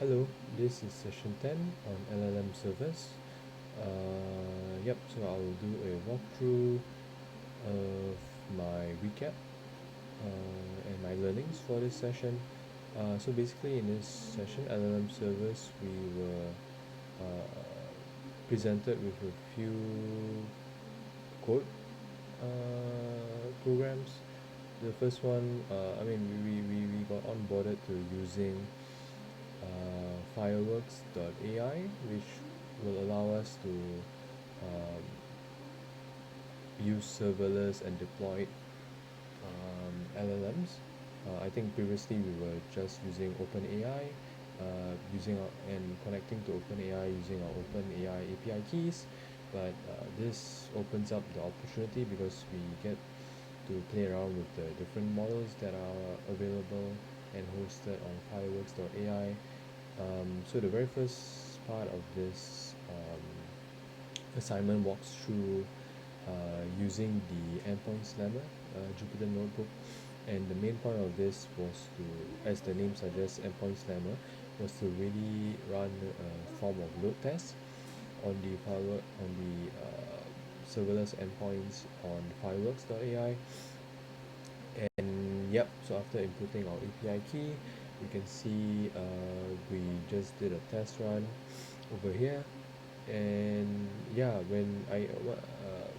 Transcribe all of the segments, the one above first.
Hello, this is session 10 on LLM servers. So I'll do a walkthrough of my recap and my learnings for this session. So basically in this session, LLM servers, we were presented with a few code programs. The first one, we got onboarded to using fireworks.ai, which will allow us to use serverless and deployed LLMs. I think previously we were just using OpenAI, and connecting to OpenAI using our OpenAI API keys, but this opens up the opportunity because we get to play around with the different models that are available and hosted on fireworks.ai. So the very first part of this assignment walks through using the endpoint slammer Jupyter notebook, and the main point of this was to, as the name suggests, endpoint slammer was to really run a form of load test on the serverless endpoints on fireworks.ai. And yep, so after inputting our API key, you can see we just did a test run over here. And yeah,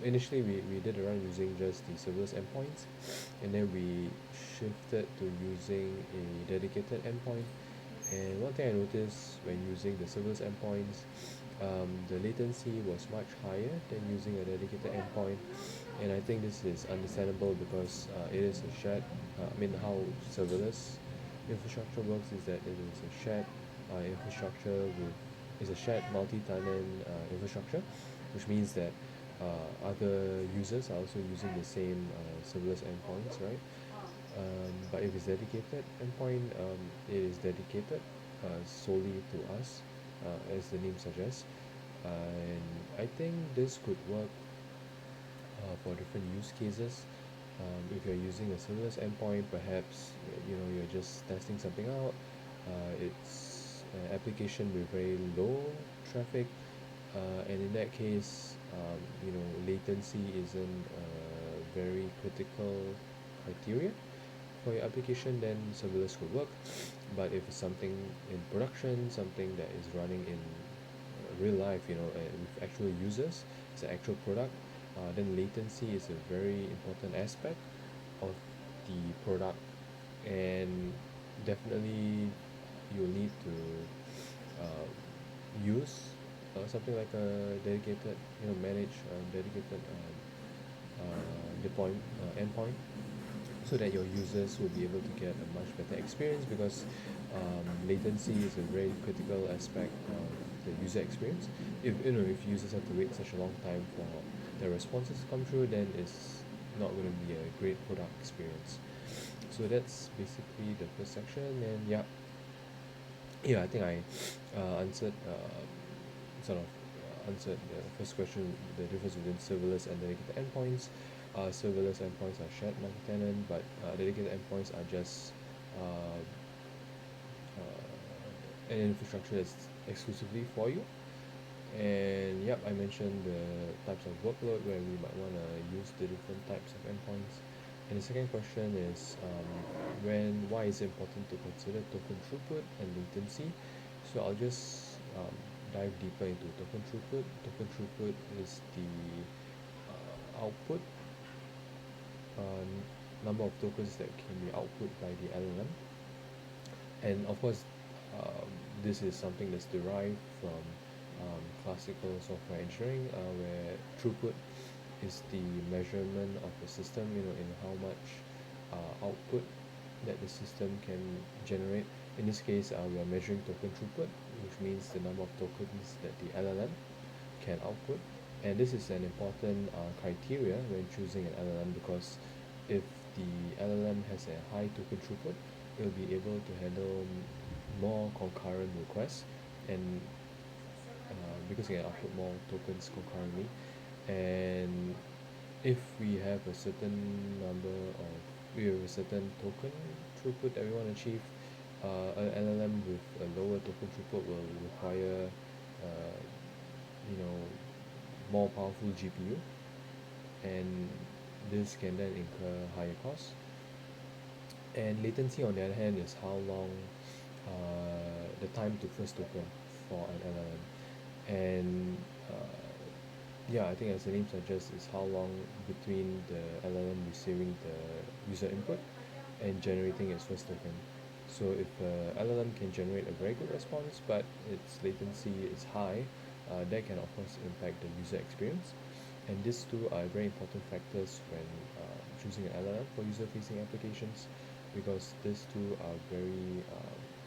initially we did a run using just the serverless endpoints, and then we shifted to using a dedicated endpoint. And one thing I noticed when using the serverless endpoints, the latency was much higher than using a dedicated endpoint. And I think this is understandable because it is a shared, how serverless infrastructure works is that it is a shared infrastructure with is a shared multi-tenant infrastructure, which means that other users are also using the same serverless endpoints, right? But if it's dedicated endpoint, it is dedicated solely to us, as the name suggests. And I think this could work for different use cases. If you're using a serverless endpoint, perhaps you're just testing something out. It's an application with very low traffic, and in that case, latency isn't a very critical criteria for your application. Then serverless could work. But if it's something in production, something that is running in real life, with actual users, it's an actual product, then latency is a very important aspect of the product, and definitely you'll need to use something like a dedicated, manage dedicated deploy endpoint, so that your users will be able to get a much better experience, because latency is a very critical aspect of the user experience. If users have to wait such a long time for their responses to come through, then it's not going to be a great product experience. So that's basically the first section. And I think I answered sort of answered the first question, the difference between serverless and dedicated endpoints. Serverless endpoints are shared multi-tenant, but dedicated endpoints are just uh, an infrastructure that's exclusively for you. And yep, I mentioned the types of workload where we might want to use the different types of endpoints. And the second question is, why is it important to consider token throughput and latency? So I'll just dive deeper into token throughput. Token throughput is the output number of tokens that can be output by the LLM. And of course, um, this is something that's derived from classical software engineering, where throughput is the measurement of the system, in how much output that the system can generate. In this case, we are measuring token throughput, which means the number of tokens that the LLM can output. And this is an important criteria when choosing an LLM, because if the LLM has a high token throughput, it will be able to handle more concurrent requests, and because it can output more tokens concurrently. And if we have a certain token throughput that we want to achieve, an LLM with a lower token throughput will require uh, you know more powerful GPU, and this can then incur higher costs. And latency, on the other hand, is how long the time to first token for an LLM. And yeah, I think as the name suggests, is how long between the LLM receiving the user input and generating its first token. So if LLM can generate a very good response, but its latency is high, that can of course impact the user experience. And these two are very important factors when choosing an LLM for user-facing applications, because these two are very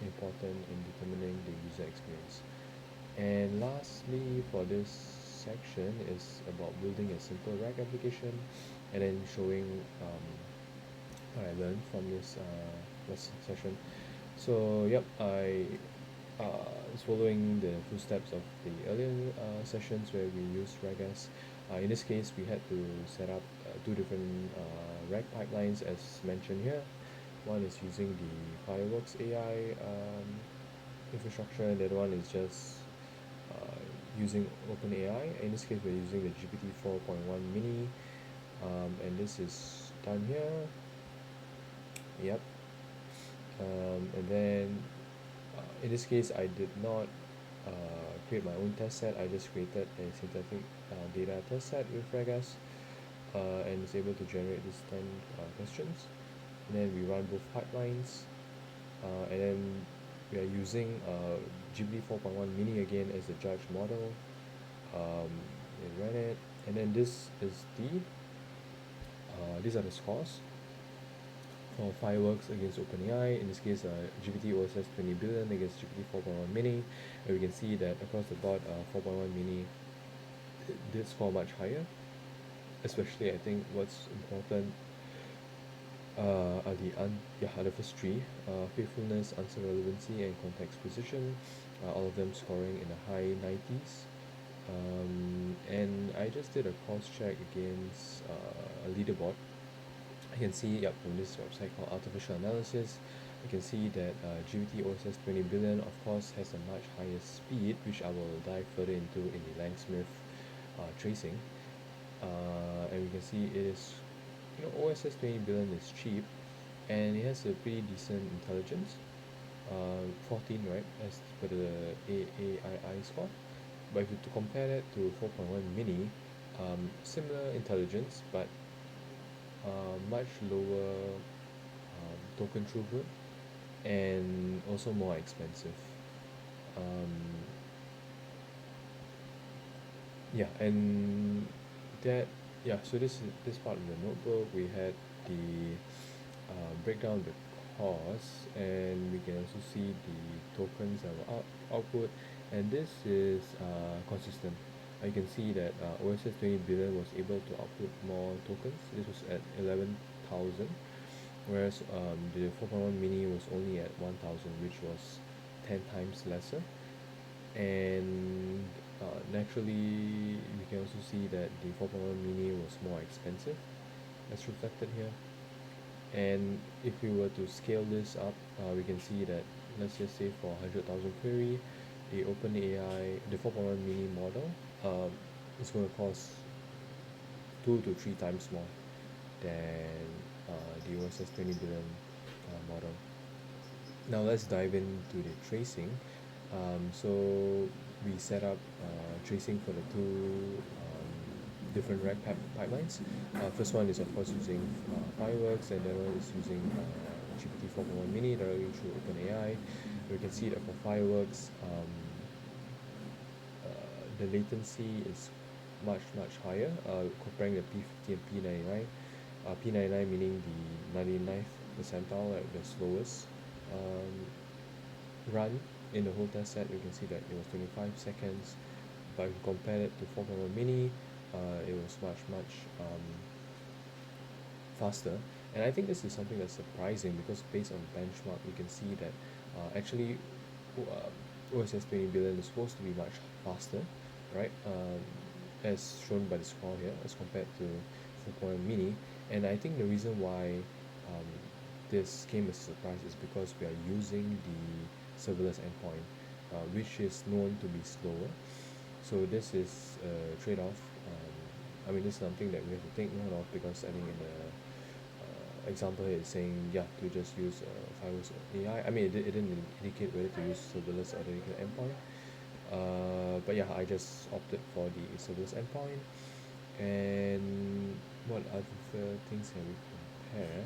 important in determining the user experience. And lastly, for this section is about building a simple RAG application, and then showing what I learned from this session. So yep, I was following the footsteps of the earlier sessions where we used RAGs. In this case, we had to set up two different RAG pipelines as mentioned here. One is using the Fireworks AI infrastructure, and the other one is just using OpenAI. In this case, we're using the GPT 4.1 mini, and this is done here. Yep. And then in this case, I did not create my own test set. I just created a synthetic data test set with Regas, and is able to generate these 10 questions. And then we run both pipelines, and then we are using GPT 4.1 mini again as the judge model. We ran it, and then this is these are the scores for Fireworks against OpenAI. In this case, GPT OSS 20 billion against GPT 4.1 mini, and we can see that across the board, 4.1 mini did score much higher. Especially, I think what's important are the first three: faithfulness, answer relevancy, and context precision. All of them scoring in the high 90s. And I just did a cross check against a leaderboard. I can see, yep, from this website called Artificial Analysis, I can see that GPT OSS 20 billion, of course, has a much higher speed, which I will dive further into in the Langsmith tracing. And we can see it is, OSS 20 billion is cheap, and it has a pretty decent intelligence, 14, right, as per the AII score. But if you to compare that to 4.1 mini, similar intelligence, but much lower token throughput, and also more expensive. Um, yeah, and that yeah. So this part of the notebook, we had the breakdown of the cost, and we can also see the tokens that were output, and this is consistent. You can see that OSS 20 billion was able to output more tokens. This was at 11,000, whereas the 4.1 mini was only at 1,000, which was 10 times lesser. And naturally, we can also see that the 4.1 mini was more expensive, as reflected here. And if we were to scale this up, we can see that, let's just say for 100,000 query, the OpenAI, the 4.1 mini model, is going to cost 2 to 3 times more than the OSS 20 billion model. Now let's dive into the tracing. So we set up tracing for the two different rack pipelines. First one is of course using Fireworks, and the other one is using GPT 4.1 mini directly through OpenAI. We can see that for Fireworks, the latency is much higher, comparing the P50 and P99. P99 meaning the 99th percentile, like the slowest run in the whole test set. We can see that it was 25 seconds, but if you compare it to 4.1 mini, it was much faster. And I think this is something that's surprising, because based on benchmark, we can see that actually OSS 20 billion is supposed to be much faster, right? As shown by the score here, as compared to 4.1 mini. And I think the reason why this came as a surprise is because we are using the serverless endpoint, which is known to be slower. So this is a trade-off. I mean, this is something that we have to take note of, because I think in the example here it's saying, yeah, to just use Fireworks AI. I mean, it didn't indicate whether to use serverless or dedicated endpoint. But yeah, I just opted for the serverless endpoint. And what other things can we compare?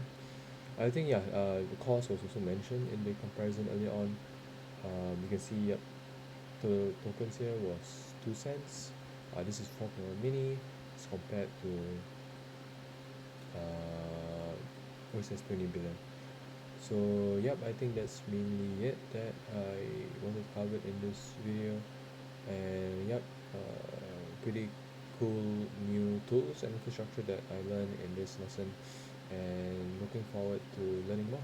I think, yeah, the cost was also mentioned in the comparison earlier on. You can see, yep, the tokens here was 2 cents. This is 4.1 mini as compared to which says 20 billion. So yep, I think that's mainly it that I wanted to cover in this video. And yep, pretty cool new tools and infrastructure that I learned in this lesson, and looking forward to learning more.